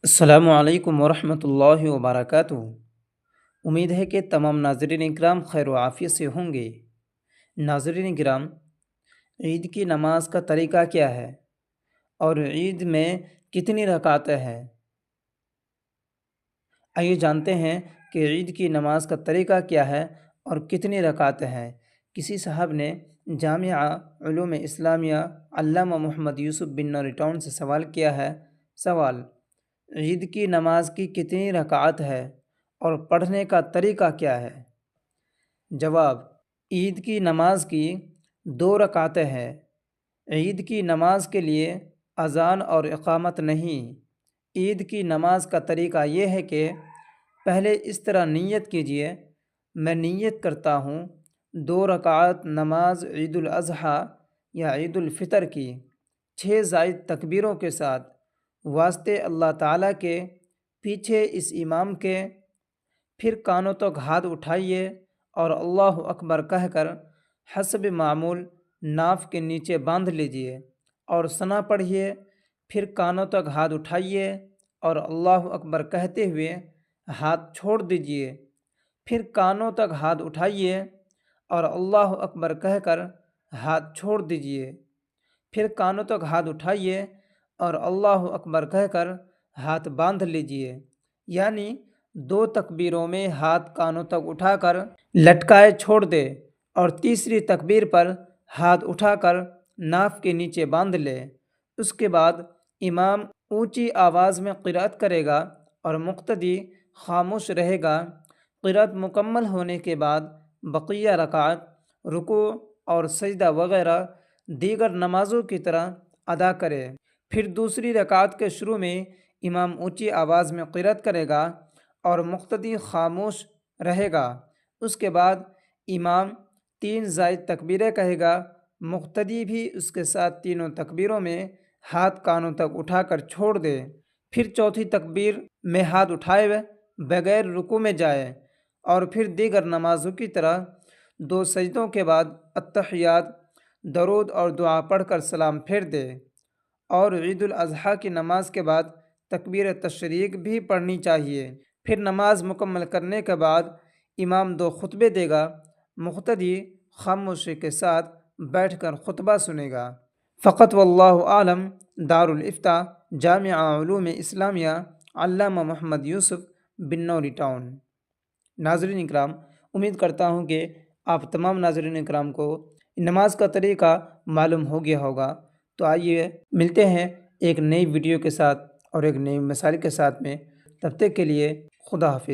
السلام علیکم ورحمۃ اللہ وبرکاتہ۔ امید ہے کہ تمام ناظرین اکرام خیر و عافیت سے ہوں گے۔ ناظرین اکرام، عید کی نماز کا طریقہ کیا ہے اور عید میں کتنی رکعتیں ہیں؟ آئیے جانتے ہیں کہ عید کی نماز کا طریقہ کیا ہے اور کتنی رکعتیں ہیں۔ کسی صاحب نے جامعہ علوم اسلامیہ علامہ محمد یوسف بن نوری ٹاؤن سے سوال کیا ہے۔ سوال: عید کی نماز کی کتنی رکعت ہے اور پڑھنے کا طریقہ کیا ہے؟ جواب: عید کی نماز کی 2 رکعتیں ہیں۔ عید کی نماز کے لیے اذان اور اقامت نہیں۔ عید کی نماز کا طریقہ یہ ہے کہ پہلے اس طرح نیت کیجیے: میں نیت کرتا ہوں 2 رکعت نماز عید الاضحیٰ یا عید الفطر کی 6 زائد تکبیروں کے ساتھ واسطے اللہ تعالیٰ کے، پیچھے اس امام کے۔ پھر کانوں تک ہاتھ اٹھائیے اور اللہ اکبر کہہ کر حسب معمول ناف کے نیچے باندھ لیجیے اور ثنا پڑھیے۔ پھر کانوں تک ہاتھ اٹھائیے اور اللہ اکبر کہتے ہوئے ہاتھ چھوڑ دیجیے۔ پھر کانوں تک ہاتھ اٹھائیے اور اللہ اکبر کہہ کر ہاتھ چھوڑ دیجیے۔ پھر کانوں تک ہاتھ اٹھائیے اور اللہ اکبر کہہ کر ہاتھ باندھ لیجیے، یعنی 2 تکبیروں میں ہاتھ کانوں تک اٹھا کر لٹکائے چھوڑ دے اور تیسری تکبیر پر ہاتھ اٹھا کر ناف کے نیچے باندھ لے۔ اس کے بعد امام اونچی آواز میں قرأت کرے گا اور مقتدی خاموش رہے گا۔ قرأت مکمل ہونے کے بعد بقیہ رکعت رکوع اور سجدہ وغیرہ دیگر نمازوں کی طرح ادا کرے۔ پھر دوسری رکعت کے شروع میں امام اونچی آواز میں قرأت کرے گا اور مقتدی خاموش رہے گا۔ اس کے بعد امام 3 زائد تکبیریں کہے گا، مقتدی بھی اس کے ساتھ تینوں تکبیروں میں ہاتھ کانوں تک اٹھا کر چھوڑ دے۔ پھر چوتھی تکبیر میں ہاتھ اٹھائے بغیر رکوع میں جائے اور پھر دیگر نمازوں کی طرح 2 سجدوں کے بعد اتحیات، درود اور دعا پڑھ کر سلام پھیر دے۔ اور عید الاضحیٰ کی نماز کے بعد تکبیر تشریق بھی پڑھنی چاہیے۔ پھر نماز مکمل کرنے کے بعد امام 2 خطبے دے گا، مقتدی خاموشی کے ساتھ بیٹھ کر خطبہ سنے گا۔ فقط واللہ عالم۔ دارالافتاء جامعہ علوم اسلامیہ علامہ محمد یوسف بن نوری ٹاؤن۔ ناظرین اکرام، امید کرتا ہوں کہ آپ تمام ناظرین اکرام کو نماز کا طریقہ معلوم ہو گیا ہوگا۔ تو آئیے ملتے ہیں ایک نئی ویڈیو کے ساتھ اور ایک نئی مثال کے ساتھ میں۔ تب تک کے لیے خدا حافظ۔